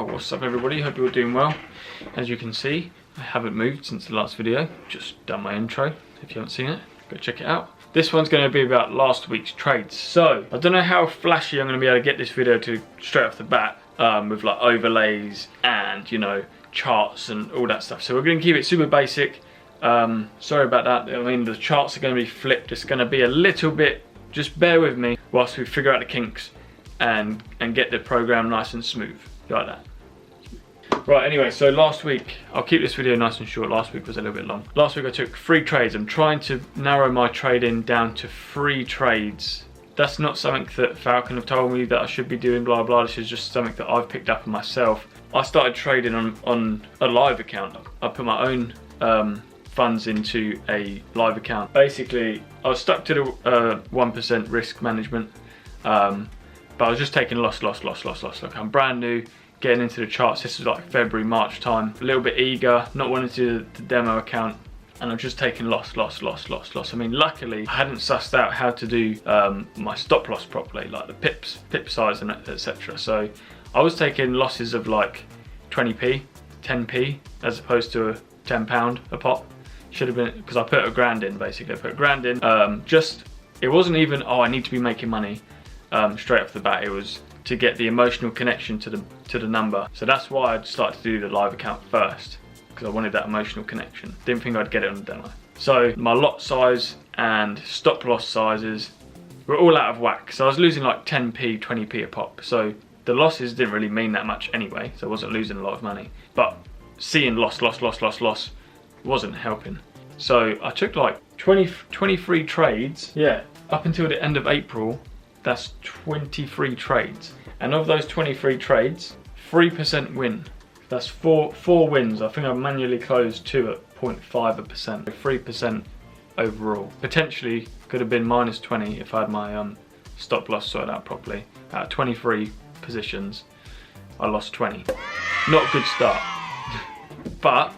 Well, what's up everybody, hope you're all doing well. As you can see, I haven't moved since the last video, just done my intro. If you haven't seen it, go check it out. This one's going to be about last week's trades. So, I don't know how flashy I'm going to be able to get this video to straight off the bat, with like overlays and, you know, charts and all that stuff. So we're going to keep it super basic. Sorry about that, I mean the charts are going to be flipped, it's going to be a little bit, just bear with me whilst we figure out the kinks and get the program nice and smooth, like that. Right, anyway, so last week, I'll keep this video nice and short, last week was a little bit long. Last week I took 3 trades, I'm trying to narrow my trading down to 3 trades. That's not something that Falcon have told me that I should be doing, blah blah, this is just something that I've picked up on myself. I started trading on a live account. I put my own funds into a live account. Basically, I was stuck to the 1% risk management, but I was just taking loss. Like, I'm brand new, getting into the charts. This was like February, March time. A little bit eager, not wanting to do the demo account, and I'm just taking loss. I mean, luckily, I hadn't sussed out how to do my stop loss properly, like the pip size and etc. So I was taking losses of like 20p, 10p, as opposed to a £10 a pop. Should have been, because I put £1,000 in basically. I put £1,000 in. It wasn't even, oh, I need to be making money straight off the bat. It was to get the emotional connection to the number. So that's why I started to do the live account first, because I wanted that emotional connection. Didn't think I'd get it on the demo. So my lot size and stop loss sizes were all out of whack. So I was losing like 10p, 20p a pop. So the losses didn't really mean that much anyway. So I wasn't losing a lot of money. But seeing loss wasn't helping. So I took like 23 trades, yeah, up until the end of April. That's 23 trades, and of those 23 trades, 3% win. That's four wins. I think I manually closed 2 at 0.5%, 3% overall. Potentially could have been -20 if I had my stop loss sorted out properly. Out of 23 positions, I lost 20. Not a good start, but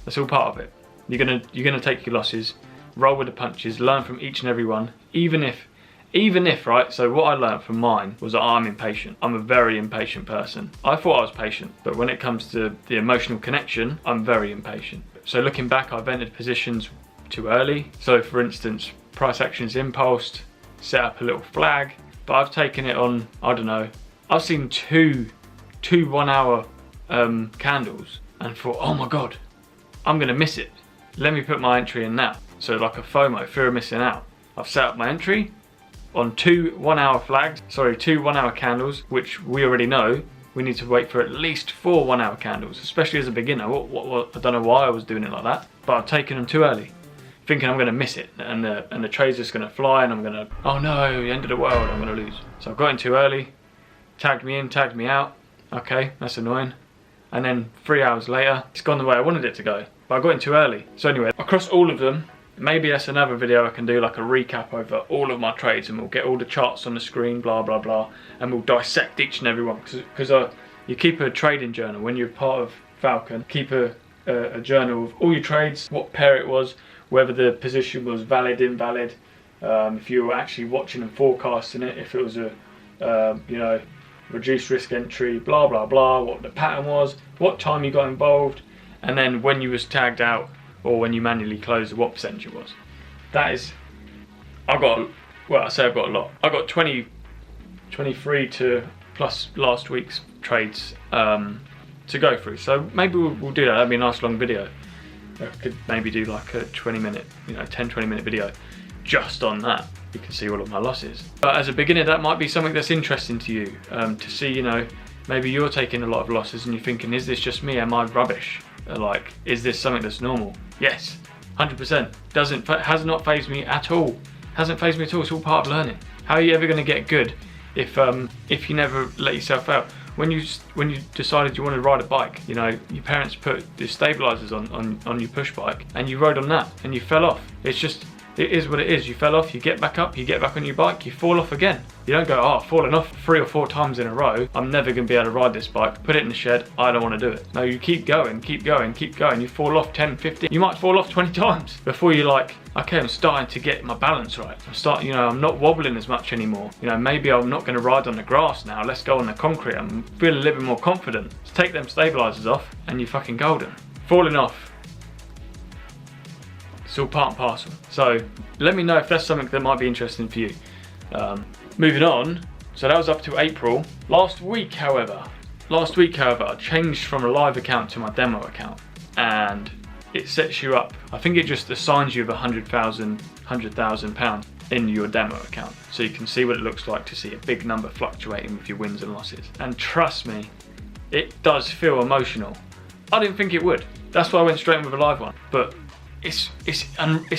that's all part of it. You're gonna take your losses, roll with the punches, learn from each and every one, even if, right, so what I learned from mine was that I'm impatient. I'm a very impatient person. I thought I was patient, but when it comes to the emotional connection, I'm very impatient. So looking back, I've entered positions too early. So for instance, price actions impulsed, set up a little flag, but I've taken it on, I don't know, I've seen two 1 hour candles and thought, oh my God, I'm gonna miss it. Let me put my entry in now. So like a FOMO, fear of missing out. I've set up my entry on 2 1 hour flags, sorry, 2 1 hour candles, which we already know we need to wait for at least 4 1 hour candles, especially as a beginner. I don't know why I was doing it like that, but I've taken them too early, thinking I'm gonna miss it, and the trade's just gonna fly, and I'm gonna, oh no, the end of the world, I'm gonna lose. So I got in too early, tagged me in, tagged me out. Okay, that's annoying. And then 3 hours later, it's gone the way I wanted it to go, but I got in too early. So anyway, across all of them, maybe that's another video I can do, like a recap over all of my trades, and we'll get all the charts on the screen, blah blah blah, and we'll dissect each and every one, because you keep a trading journal when you're part of Falcon. Keep a journal of all your trades, what pair it was, whether the position was valid, invalid, if you were actually watching and forecasting it, if it was a you know, reduced risk entry, blah blah blah, what the pattern was, what time you got involved, and then when you was tagged out or when you manually closed, what percentage it was. That is, I got a lot. I got 23 to plus last week's trades to go through. So maybe we'll do that. That'd be a nice long video. I could maybe do like a 20-minute, you know, 10-20 minute video just on that. You can see all of my losses. But as a beginner, that might be something that's interesting to you, to see, you know, maybe you're taking a lot of losses and you're thinking, is this just me? Am I rubbish? Like, is this something that's normal? Yes, 100%. Has not fazed me at all. Hasn't fazed me at all. It's all part of learning. How are you ever going to get good if you never let yourself out? When you decided you wanted to ride a bike, you know, your parents put the stabilizers on your push bike, and you rode on that and you fell off. It's just, it is what it is. You fell off, you get back up, you get back on your bike, you fall off again. You don't go, oh, I've fallen off 3 or 4 times in a row, I'm never going to be able to ride this bike, put it in the shed, I don't want to do it. No, you keep going, keep going, keep going. You fall off 10, 15, you might fall off 20 times before you're like, okay, I'm starting to get my balance right. You know, I'm not wobbling as much anymore. You know, maybe I'm not going to ride on the grass now, let's go on the concrete. I'm feeling a little bit more confident. take them stabilizers off and you're fucking golden. Falling off, it's all part and parcel. So let me know if that's something that might be interesting for you. Moving on, so that was up to April. Last week, however, I changed from a live account to my demo account, and it sets you up. I think it just assigns you with £100,000 in your demo account, so you can see what it looks like to see a big number fluctuating with your wins and losses. And trust me, it does feel emotional. I didn't think it would. That's why I went straight in with a live one. But it's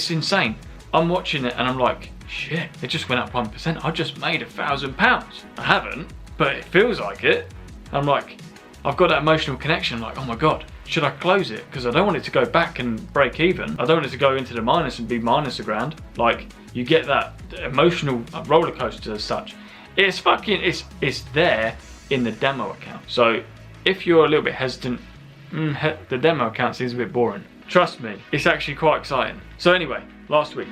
insane. I'm watching it and I'm like, shit, it just went up 1%. I just made £1,000. I haven't, but it feels like it. I'm like, I've got that emotional connection, like, oh my God, should I close it? Because I don't want it to go back and break even. I don't want it to go into the minus and be minus £1,000. Like, you get that emotional roller coaster as such. It's there in the demo account. So if you're a little bit hesitant, the demo account seems a bit boring. Trust me, it's actually quite exciting. So anyway, last week,